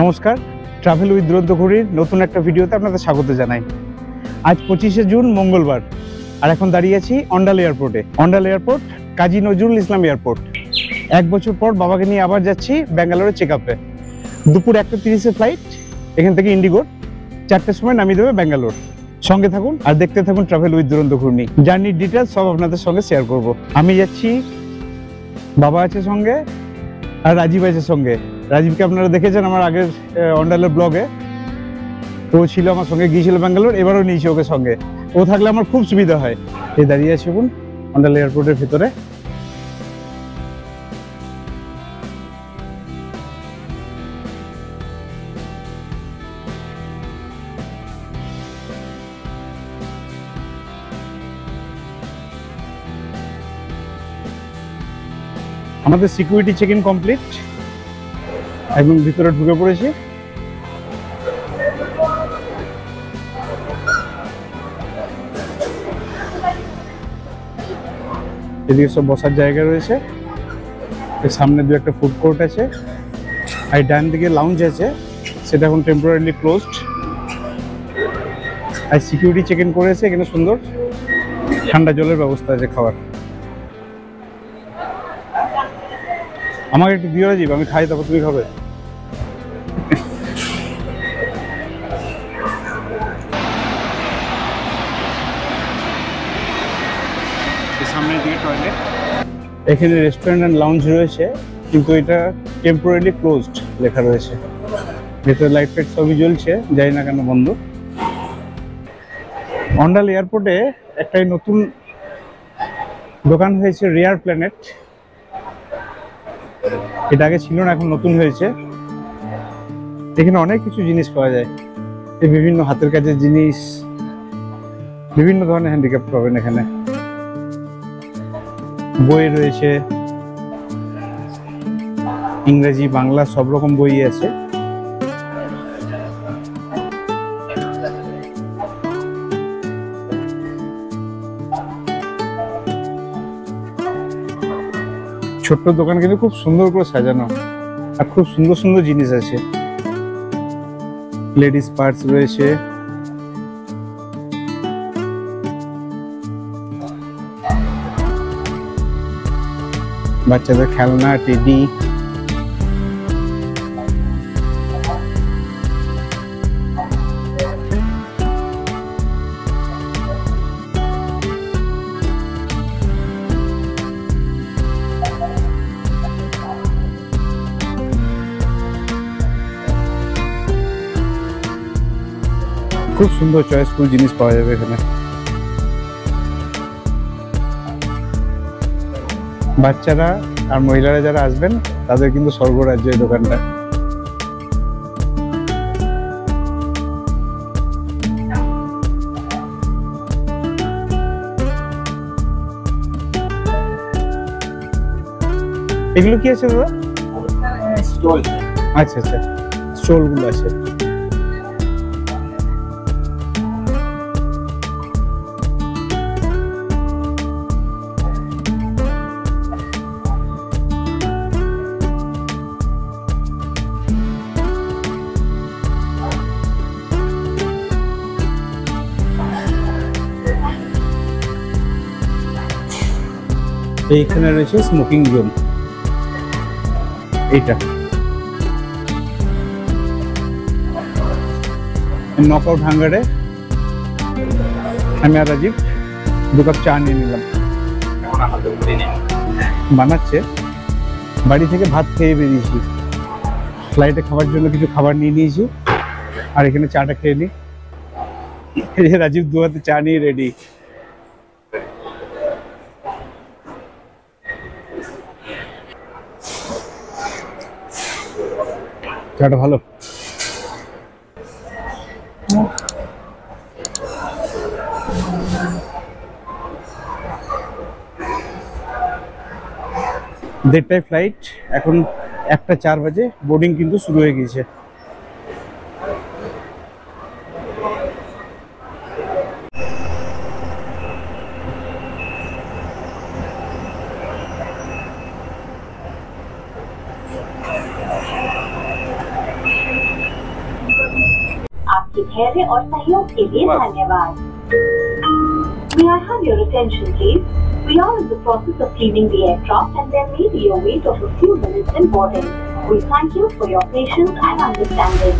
নমস্কার, travel with দুরন্ত ঘুরির নতুন একটা ভিডিওতে আপনাদের স্বাগত জানাই। আজ 25শে জুন মঙ্গলবার, আর এখন দাঁড়িয়ে আছি অন্ডাল এয়ারপোর্টে। Andal airport Kazi Nazrul Islam airport. 1 বছর পর বাবাকে নিয়ে আবার যাচ্ছি ব্যাঙ্গালোরে চেক আপে। দুপুর 1:30 ফ্লাইট এখান থেকে ইন্ডিগোর, 4টের সময় নামিয়ে দেবে ব্যাঙ্গালোর। সঙ্গে থাকুন আর দেখতে থাকুন ট্রাভেল উইথ দুরন্ত ঘুর্নি। জার্নির ডিটেলস সব আপনাদের সঙ্গে শেয়ার করব। আমি যাচ্ছি, বাবা আছে সঙ্গে, আর রাজীব আছে সঙ্গে। রাজীবকে আপনারা দেখেছেন আমার আগের অন্ডালের ব্লগে, ও ছিল আমার সঙ্গে, গিয়েছিল ব্যাঙ্গালোর, এবারও নিয়েছি ওকে সঙ্গে। ও থাকলে আমার খুব সুবিধা হয়। এই দাঁড়িয়ে আছি এখন অন্ডাল এয়ারপোর্টের ভিতরে। আমাদের সিকিউরিটি চেক ইন কমপ্লিট, একদম ভিতরে ঢুকে পড়েছি। এদিকে সব বসার জায়গা রয়েছে, এর সামনে দু একটা ফুড কোর্ট আছে, আর ডান দিকে লাউঞ্জ আছে, সেটা এখন টেম্পোরারিলি ক্লোজড। আর সিকিউরিটি চেক ইন করেছে, এখানে সুন্দর ঠান্ডা জলের ব্যবস্থা আছে খাওয়ার। আমাকে একটু দিয়ে রাজীব, আমি খাই, তারপর তুমি খাবে। সামনের দিকে টয়লেট, এখানে রেস্টুরেন্ট অ্যান্ড লাউঞ্জ রয়েছে, কিন্তু এটা টেম্পোরারিলি ক্লোজড লেখা রয়েছে। ভেতরে লাইট ফাইট সবই জ্বলছে, জানি না কেন বন্ধ। অন্ডাল এয়ারপোর্টে একটাই নতুন দোকান হয়েছে, রেয়ার প্ল্যানেট। এটা আগে ছিল না, এখন নতুন হয়েছে। এখানে অনেক কিছু জিনিস পাওয়া যায়, এই বিভিন্ন হাতের কাজের জিনিস, বিভিন্ন ধরনের হ্যান্ডিক্যাপ্ট পাবেন এখানে। বই রয়েছে, ইংরেজি বাংলা সব রকম বই আছে। ছোট্ট দোকান কিন্তু খুব সুন্দর করে সাজানো, আর খুব সুন্দর সুন্দর জিনিস আছে। লেডিস পার্টস রয়েছে, বাচ্চাদের খেলনা, টেডি, খুব সুন্দর চয়েসফুল জিনিস পাওয়া যাবে এখানে। বাচ্চারা আর মহিলারা যারা আসবেন তাদের কিন্তু স্বর্গরাজ্য এই দোকানটা। এগুলো কি আছে দাদা? স্টল। আচ্ছা আচ্ছা, স্টল গুলো আছে। এইখানে রয়েছে স্মোকিং জোন, এইটা নকআউট হাঙ্গারে আমি আর রাজীব 2 কাপ চা নিয়ে নিলাম। বানাচ্ছে, বাড়ি থেকে ভাত খেয়ে বেরিয়েছি, ফ্লাইটে খাবার জন্য কিছু খাবার নিয়ে নিয়েছি, আর এখানে চাটা খেয়ে নিই। রাজীব 2 হাতে চা নিয়ে রেডি। চাটা ভালো। দেড়টায় ফ্লাইট, এখন 1:04 বাজে, বোর্ডিং কিন্তু শুরু হয়ে গিয়েছে। आपके धैर्य और सहयोग के लिए धन्यवाद। May I have your attention, please? We are in the process of cleaning the aircraft and there may be a wait of a few minutes in boarding. We thank you for your patience and understanding.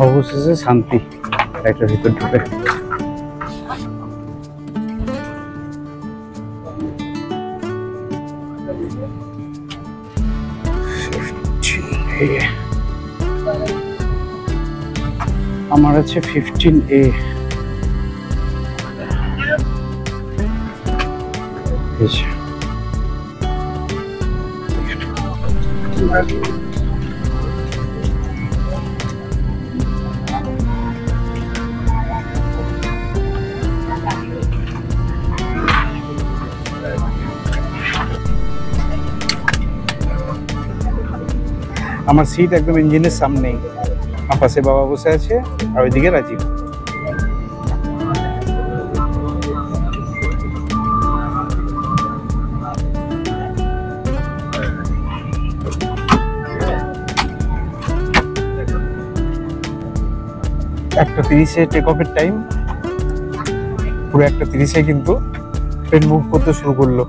অবশেষে শান্তি একটা ভিতর ঢুকে। আমার আছে 15A। আমার seat একদম ইঞ্জিনের সামনেই, আমার পাশে বাবা বসে আছে আর ওইদিকে রাজীব। একটা 30-এ টেক অফের টাইম, পুরো 1:30-এ কিন্তু ট্রেন মুভ করতে শুরু করলো।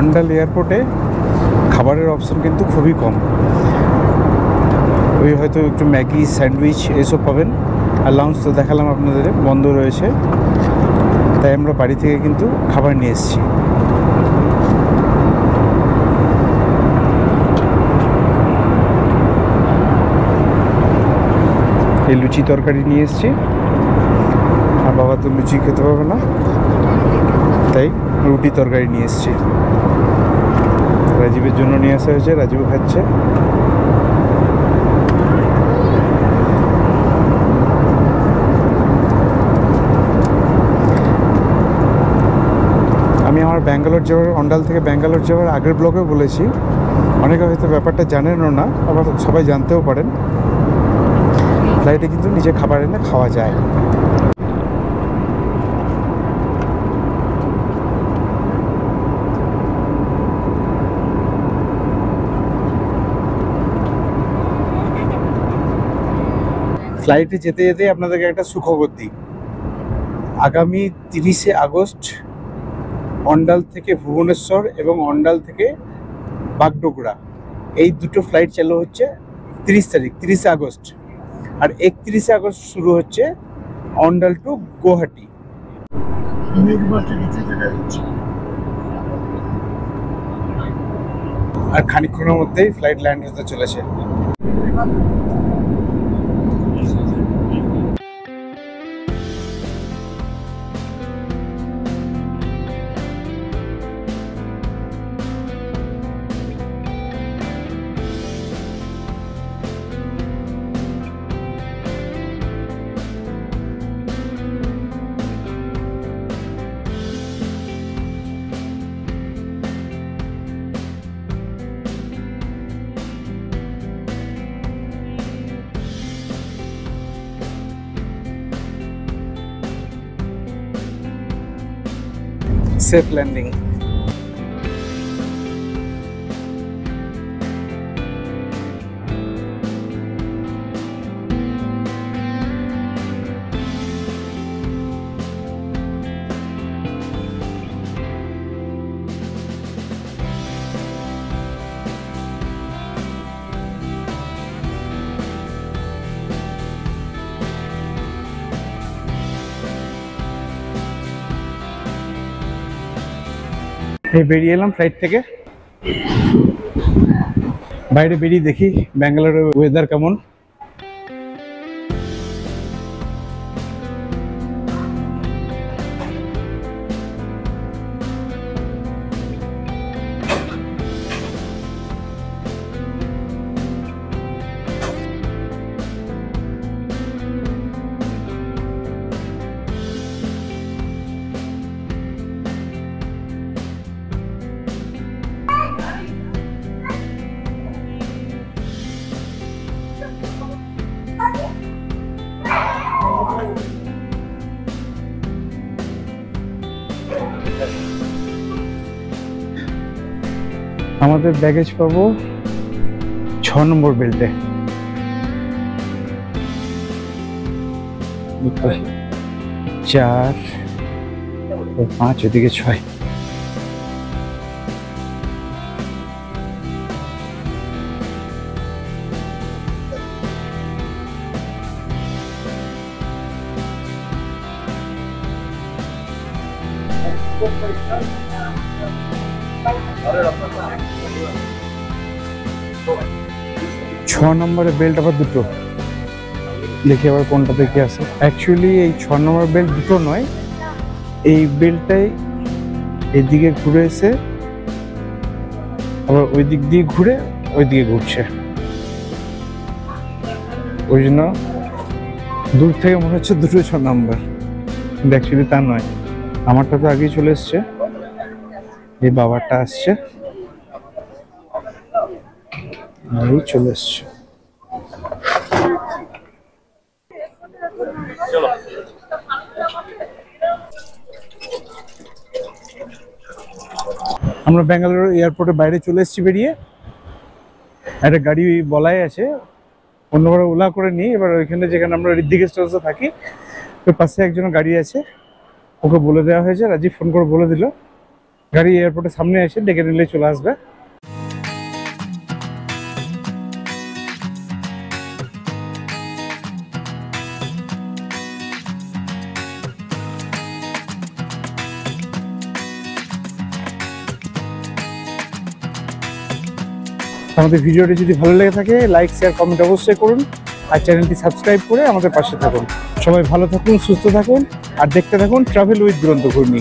অন্ডাল এয়ারপোর্টে খাবারের অপশন কিন্তু খুবই কম। ওই হয়তো একটু ম্যাগি, স্যান্ডউইচ এসব পাবেন। আর লাউঞ্জ তো দেখালাম আপনাদের বন্ধ রয়েছে, তাই আমরা বাড়ি থেকে কিন্তু খাবার নিয়ে এসেছি। এই লুচি তরকারি নিয়ে এসেছি, আর বাবা তো লুচি খেতে পারবে না, তাই রুটি তরকারি নিয়ে এসেছি। রাজীবের জন্য নিয়ে আসা হয়েছে, রাজীব খাচ্ছে। আমি আমার ব্যাঙ্গালোর যাওয়ার, অন্ডাল থেকে ব্যাঙ্গালোর যাওয়ার আগের ব্লগেও বলেছি, অনেকে হয়তো ব্যাপারটা জানেনও না, আবার সবাই জানতেও পারেন, ফ্লাইটে কিন্তু নিজে খাবার এনে খাওয়া যায়। ফ্লাইটে যেতে যেতে আপনাদেরকে একটা সুখবর দিই। আগামী 30শে আগস্ট অন্ডাল থেকে ভুবনেশ্বর এবং অন্ডাল থেকে বাগডোগরা এই দুটো ফ্লাইট চালু হচ্ছে 30শে আগস্ট। আর 31শে আগস্ট শুরু হচ্ছে অন্ডাল টু গুয়াহাটি। আর খানিকক্ষণের মধ্যেই ফ্লাইট ল্যান্ড হতে চলেছে। Safe landing. এই বেরিয়ে এলাম ফ্লাইট থেকে, বাইরে বেরিয়ে দেখি ব্যাঙ্গালোরের ওয়েদার কেমন। আমাদের ব্যাগেজ পাবো 6 নম্বর বেল্টে। 4 5 ওদিকে 6। ছ নম্বরের বেল্ট আবার দুটো, দেখি আবার কোনটাতে কি আছে। অ্যাকচুয়ালি এই 6 নম্বর বেল্ট দুটো নয়, এই বেল্টটাই এদিকে ঘুরে এসে আবার ওই দিক দিয়ে ঘুরে ওই দিকে ঘুরছে, ওই জন্য দূর থেকে মনে হচ্ছে দুটো 6 নম্বর, কিন্তু অ্যাকচুয়ালি তা নয়। আমারটা তো আগেই চলে এসছে, এই বাবারটা আসছে, এই চলে এসছে। আমরা ব্যাঙ্গালোর এয়ারপোর্টের বাইরে চলে এসেছি বেরিয়ে। একটা গাড়ি বলাই আছে, অন্যবার ওলা করে নিই। এবার ওইখানে যেখানে আমরা ঋদ্ধি গেস্ট হাউসে থাকি, ওই পাশে একজনের গাড়ি আছে, ওকে বলে দেওয়া হয়েছে, রাজীব ফোন করে বলে দিল গাড়ি এয়ারপোর্টের সামনে এসে ডেকে নিলে চলে আসবে। আমাদের ভিডিওটি যদি ভালো লেগে থাকে লাইক শেয়ার কমেন্ট অবশ্যই করুন, আর চ্যানেলটি সাবস্ক্রাইব করে আমাদের পাশে থাকুন। সবাই ভালো থাকুন, সুস্থ থাকুন, আর দেখতে থাকুন ট্রাভেল উইথ দুরন্ত ঘূর্ণি।